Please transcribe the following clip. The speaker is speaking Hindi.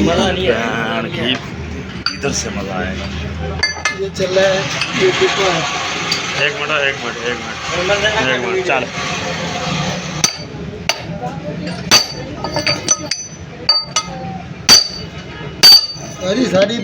मजा नहीं है, इधर से मजा आएगा। ये चल रहा है, ये देखो है। एक मिनट चल। सारी साड़ी